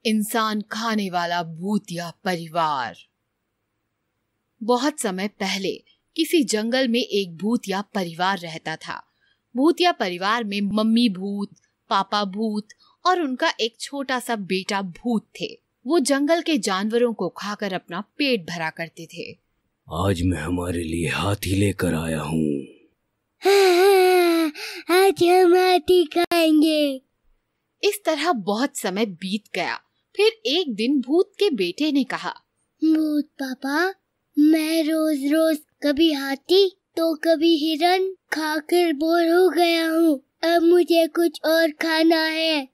इंसान खाने वाला भूतिया परिवार। बहुत समय पहले किसी जंगल में एक भूतिया परिवार रहता था। भूतिया परिवार में मम्मी भूत, पापा भूत और उनका एक छोटा सा बेटा भूत थे। वो जंगल के जानवरों को खाकर अपना पेट भरा करते थे। आज मैं हमारे लिए हाथी लेकर आया हूँ। आज हम हाथी खाएंगे। इस तरह बहुत समय बीत गया। फिर एक दिन भूत के बेटे ने कहा, भूत पापा, मैं रोज रोज कभी हाथी तो कभी हिरन खाकर बोर हो गया हूँ। अब मुझे कुछ और खाना है।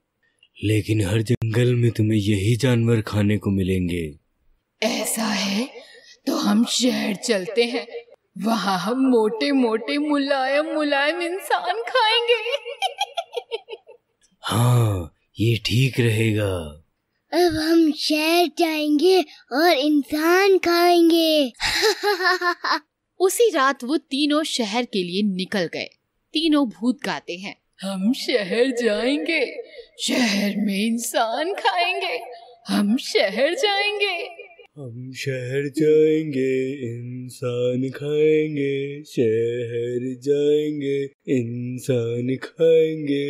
लेकिन हर जंगल में तुम्हें यही जानवर खाने को मिलेंगे। ऐसा है तो हम शहर चलते हैं, वहाँ हम मोटे मोटे मुलायम मुलायम इंसान खाएंगे। हाँ, ये ठीक रहेगा। अब हम शहर जाएंगे और इंसान खाएंगे। उसी रात वो तीनों शहर के लिए निकल गए। तीनों भूत गाते हैं, हम शहर जाएंगे, शहर में इंसान खाएंगे, हम शहर जाएंगे, हम शहर जाएंगे, इंसान खाएंगे, शहर जाएंगे, इंसान खाएंगे।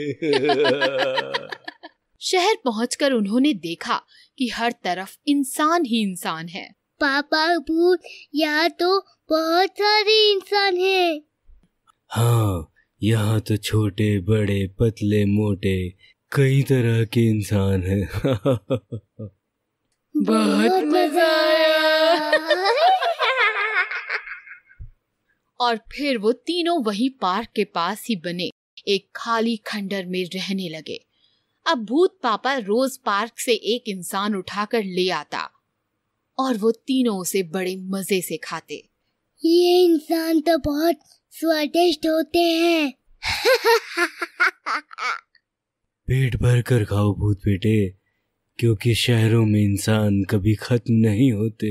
शहर पहुंचकर उन्होंने देखा कि हर तरफ इंसान ही इंसान है। पापा भूत, यहाँ तो बहुत सारे इंसान हैं। हाँ, यहाँ तो छोटे बड़े पतले मोटे कई तरह के इंसान हैं। बहुत मजा आया। और फिर वो तीनों वहीं पार्क के पास ही बने एक खाली खंडर में रहने लगे। अब भूत पापा रोज पार्क से एक इंसान उठाकर ले आता और वो तीनों उसे बड़े मजे से खाते। ये इंसान तो बहुत स्वादिष्ट होते हैं। पेट भर कर खाओ भूत बेटे, क्योंकि शहरों में इंसान कभी खत्म नहीं होते।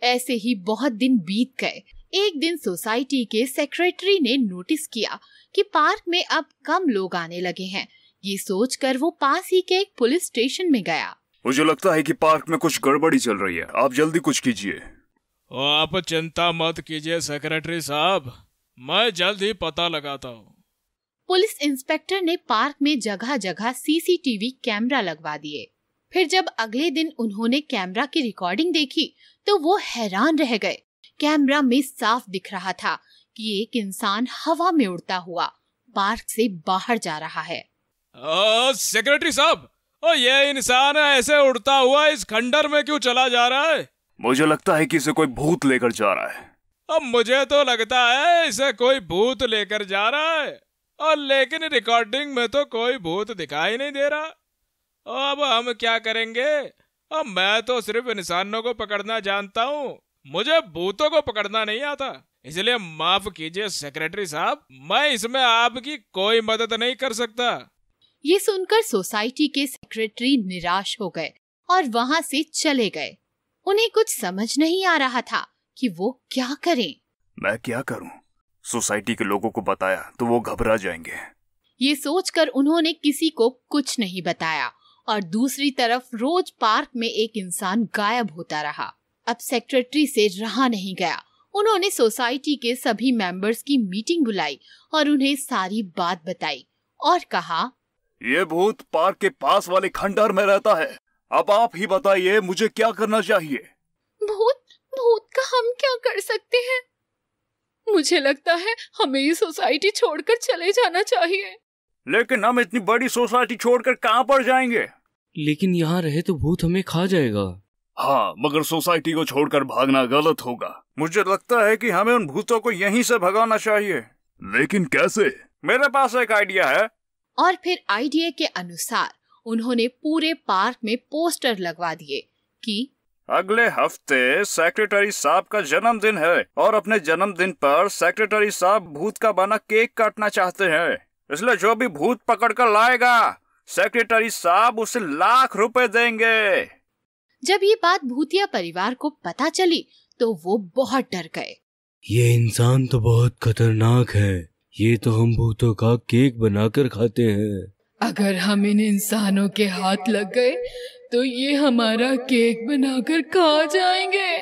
ऐसे ही बहुत दिन बीत गए। एक दिन सोसाइटी के सेक्रेटरी ने नोटिस किया कि पार्क में अब कम लोग आने लगे हैं। ये सोचकर वो पास ही के एक पुलिस स्टेशन में गया। मुझे लगता है कि पार्क में कुछ गड़बड़ी चल रही है, आप जल्दी कुछ कीजिए। आप चिंता मत कीजिए सेक्रेटरी साहब, मैं जल्द ही पता लगाता हूँ। पुलिस इंस्पेक्टर ने पार्क में जगह जगह सीसीटीवी कैमरा लगवा दिए। फिर जब अगले दिन उन्होंने कैमरा की रिकॉर्डिंग देखी तो वो हैरान रह गए। कैमरा में साफ दिख रहा था कि एक इंसान हवा में उड़ता हुआ पार्क से बाहर जा रहा है। सेक्रेटरी साहब, ये इंसान ऐसे उड़ता हुआ इस खंडर में क्यों चला जा रहा है? मुझे लगता है कि इसे कोई भूत लेकर जा रहा है। अब मुझे तो लगता है इसे कोई भूत लेकर जा रहा है, और लेकिन रिकॉर्डिंग में तो कोई भूत दिखाई नहीं दे रहा। अब हम क्या करेंगे? अब मैं तो सिर्फ इंसानों को पकड़ना जानता हूँ, मुझे भूतों को पकड़ना नहीं आता। इसलिए माफ कीजिए सेक्रेटरी साहब, मैं इसमें आपकी कोई मदद नहीं कर सकता। ये सुनकर सोसाइटी के सेक्रेटरी निराश हो गए और वहाँ से चले गए। उन्हें कुछ समझ नहीं आ रहा था कि वो क्या करें। मैं क्या करूं? सोसाइटी के लोगों को बताया तो वो घबरा जाएंगे। ये सोचकर उन्होंने किसी को कुछ नहीं बताया और दूसरी तरफ रोज पार्क में एक इंसान गायब होता रहा। अब सेक्रेटरी से रहा नहीं गया। उन्होंने सोसाइटी के सभी मेंबर्स की मीटिंग बुलाई और उन्हें सारी बात बताई और कहा, ये भूत पार्क के पास वाले खंडर में रहता है। अब आप ही बताइए मुझे क्या करना चाहिए। भूत का हम क्या कर सकते हैं? मुझे लगता है हमें ये सोसाइटी छोड़कर चले जाना चाहिए। लेकिन हम इतनी बड़ी सोसाइटी छोड़कर कहाँ पर जाएंगे? लेकिन यहाँ रहे तो भूत हमें खा जाएगा। हाँ, मगर सोसाइटी को छोड़कर भागना गलत होगा। मुझे लगता है कि हमें उन भूतों को यहीं से भगाना चाहिए। लेकिन कैसे? मेरे पास एक आइडिया है। और फिर आइडिया के अनुसार उन्होंने पूरे पार्क में पोस्टर लगवा दिए कि अगले हफ्ते सेक्रेटरी साहब का जन्मदिन है और अपने जन्मदिन पर सेक्रेटरी साहब भूत का बना केक काटना चाहते हैं। इसलिए जो भी भूत पकड़ कर लाएगा सेक्रेटरी साहब उसे ₹1,00,000 देंगे। जब ये बात भूतिया परिवार को पता चली तो वो बहुत डर गए। ये इंसान तो बहुत खतरनाक है, ये तो हम भूतों का केक बनाकर खाते हैं। अगर हम इन इंसानों के हाथ लग गए तो ये हमारा केक बनाकर खा जाएंगे।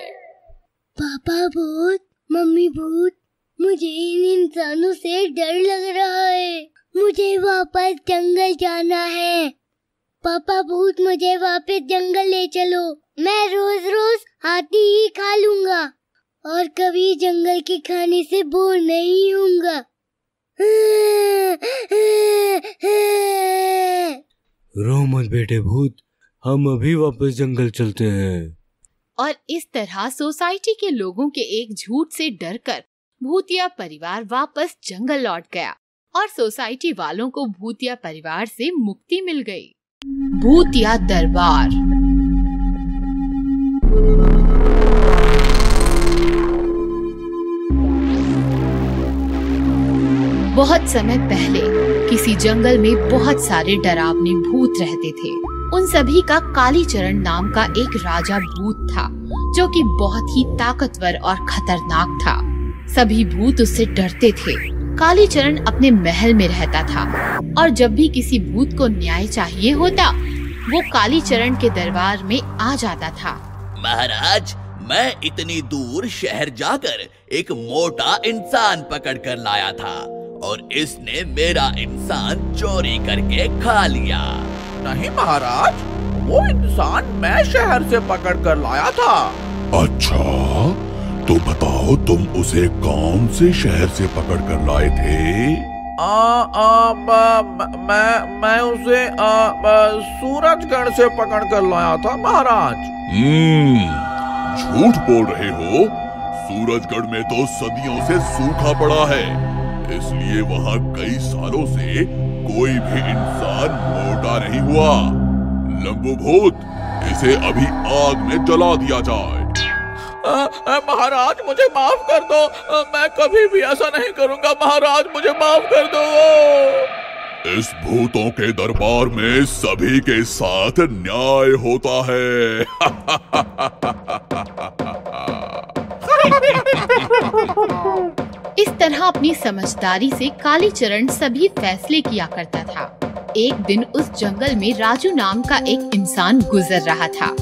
पापा भूत, मम्मी भूत, मुझे इन इंसानों से डर लग रहा है। मुझे वापस जंगल जाना है। पापा भूत, मुझे वापस जंगल ले चलो। मैं रोज रोज हाथी ही खा लूंगा और कभी जंगल के खाने से बोर नहीं होऊंगा। रो मत बेटे भूत, हम अभी वापस जंगल चलते हैं। और इस तरह सोसाइटी के लोगों के एक झूठ से डरकर भूतिया परिवार वापस जंगल लौट गया और सोसाइटी वालों को भूतिया परिवार से मुक्ति मिल गई। भूतिया दरबार। बहुत समय पहले किसी जंगल में बहुत सारे डरावने भूत रहते थे। उन सभी का कालीचरण नाम का एक राजा भूत था जो कि बहुत ही ताकतवर और खतरनाक था। सभी भूत उससे डरते थे। कालीचरण अपने महल में रहता था और जब भी किसी भूत को न्याय चाहिए होता वो कालीचरण के दरबार में आ जाता था। महाराज, मैं इतनी दूर शहर जाकर एक मोटा इंसान पकड़ कर लाया था और इसने मेरा इंसान चोरी करके खा लिया। नहीं महाराज, वो इंसान मैं शहर से पकड़ कर लाया था। अच्छा, तो बताओ तुम उसे कौन से शहर से पकड़ कर लाए थे? मैं उसे सूरजगढ़ से पकड़ कर लाया था महाराज। झूठ बोल रहे हो। सूरजगढ़ में तो सदियों से सूखा पड़ा है, इसलिए वहाँ कई सालों से कोई भी इंसान मोटा नहीं हुआ। लंबू भूत, इसे अभी आग में जला दिया जाए। महाराज, मुझे माफ कर दो। मैं कभी भी ऐसा नहीं करूंगा महाराज, मुझे माफ कर दो। इस भूतों के दरबार में सभी के साथ न्याय होता है। इस तरह अपनी समझदारी से कालीचरण सभी फैसले किया करता था। एक दिन उस जंगल में राजू नाम का एक इंसान गुजर रहा था।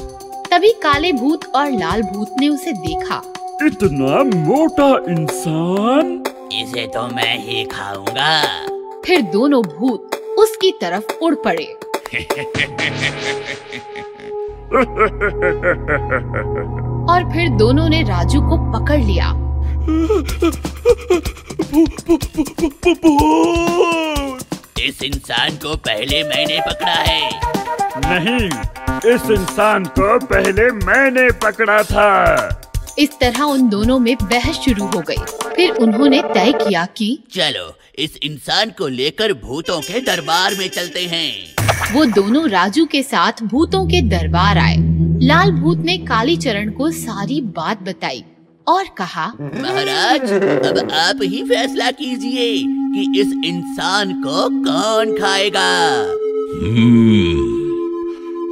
तभी काले भूत और लाल भूत ने उसे देखा। इतना मोटा इंसान, इसे तो मैं ही खाऊंगा। फिर दोनों भूत उसकी तरफ उड़ पड़े। और फिर दोनों ने राजू को पकड़ लिया। इस इंसान को पहले मैंने पकड़ा है। नहीं, इस इंसान को पहले मैंने पकड़ा था। इस तरह उन दोनों में बहस शुरू हो गई। फिर उन्होंने तय किया कि चलो इस इंसान को लेकर भूतों के दरबार में चलते हैं। वो दोनों राजू के साथ भूतों के दरबार आए। लाल भूत ने कालीचरण को सारी बात बताई और कहा, महाराज, अब आप ही फैसला कीजिए कि इस इंसान को कौन खाएगा।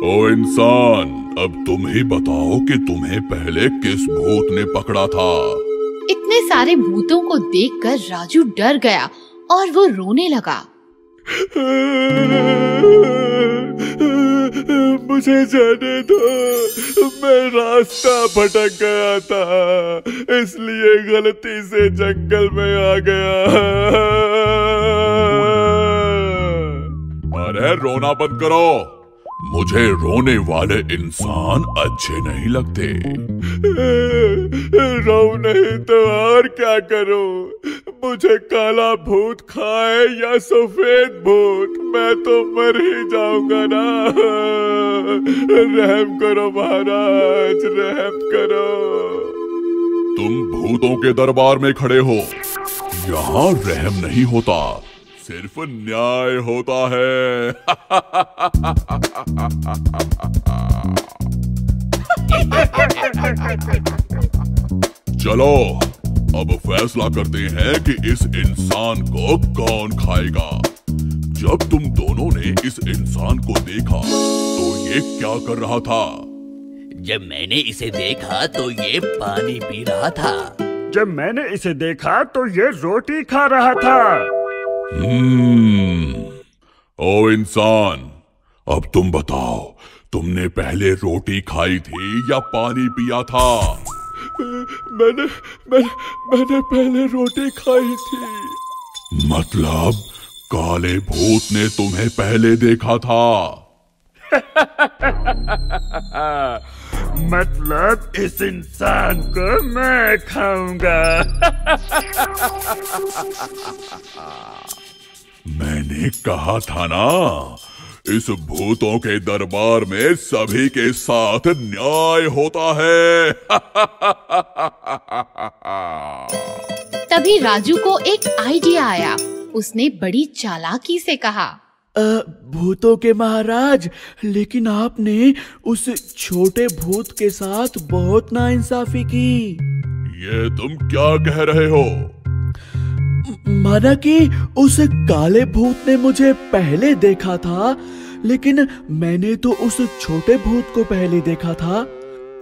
ओ इंसान, अब तुम ही बताओ कि तुम्हें पहले किस भूत ने पकड़ा था। इतने सारे भूतों को देखकर राजू डर गया और वो रोने लगा। मुझे जाने दो, मैं रास्ता भटक गया था, इसलिए गलती से जंगल में आ गया। अरे रोना बंद करो, मुझे रोने वाले इंसान अच्छे नहीं लगते। रो नहीं तो और क्या करूं? मुझे काला भूत खाए या सफेद भूत, मैं तो मर ही जाऊंगा ना। रहम करो महाराज, रहम करो। तुम भूतों के दरबार में खड़े हो, यहाँ रहम नहीं होता, सिर्फ न्याय होता है। चलो अब फैसला करते हैं कि इस इंसान को कौन खाएगा। जब तुम दोनों ने इस इंसान को देखा तो ये क्या कर रहा था? जब मैंने इसे देखा तो ये पानी पी रहा था। जब मैंने इसे देखा तो ये रोटी खा रहा था। ओ इंसान, अब तुम बताओ, तुमने पहले रोटी खाई थी या पानी पिया था? मैंने पहले रोटी खाई थी। मतलब काले भूत ने तुम्हें पहले देखा था? मतलब इस इंसान को मैं खाऊंगा। मैंने कहा था ना, इस भूतों के दरबार में सभी के साथ न्याय होता है। तभी राजू को एक आइडिया आया। उसने बड़ी चालाकी से कहा, भूतों के महाराज, लेकिन आपने उस छोटे भूत के साथ बहुत नाइंसाफी की। ये तुम क्या कह रहे हो? माना कि उस काले भूत ने मुझे पहले देखा था, लेकिन मैंने तो उस छोटे भूत को पहले देखा था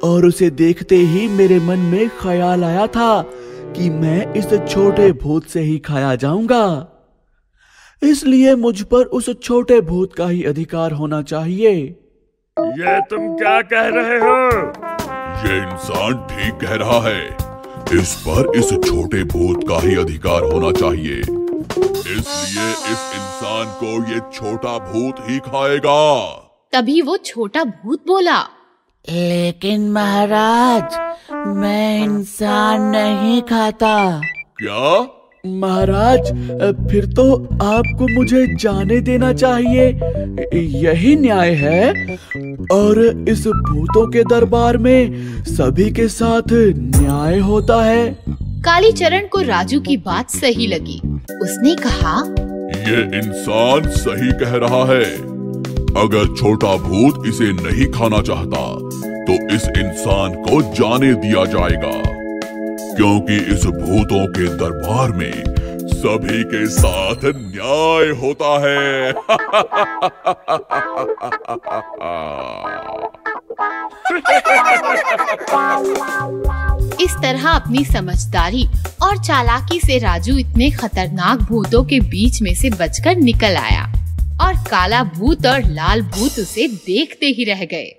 और उसे देखते ही मेरे मन में ख्याल आया था कि मैं इस छोटे भूत से ही खाया जाऊंगा। इसलिए मुझ पर उस छोटे भूत का ही अधिकार होना चाहिए। ये तुम क्या कह रहे हो? ये इंसान ठीक कह रहा है। इस पर इस छोटे भूत का ही अधिकार होना चाहिए। इसलिए इस इंसान को ये छोटा भूत ही खाएगा। तभी वो छोटा भूत बोला, लेकिन महाराज, मैं इंसान नहीं खाता। क्या? महाराज, फिर तो आपको मुझे जाने देना चाहिए, यही न्याय है। और इस भूतों के दरबार में सभी के साथ न्याय होता है। कालीचरण को राजू की बात सही लगी। उसने कहा, ये इंसान सही कह रहा है। अगर छोटा भूत इसे नहीं खाना चाहता तो इस इंसान को जाने दिया जाएगा, क्योंकि इस भूतों के दरबार में सभी के साथ न्याय होता है। इस तरह अपनी समझदारी और चालाकी से राजू इतने खतरनाक भूतों के बीच में से बचकर निकल आया और काला भूत और लाल भूत उसे देखते ही रह गए।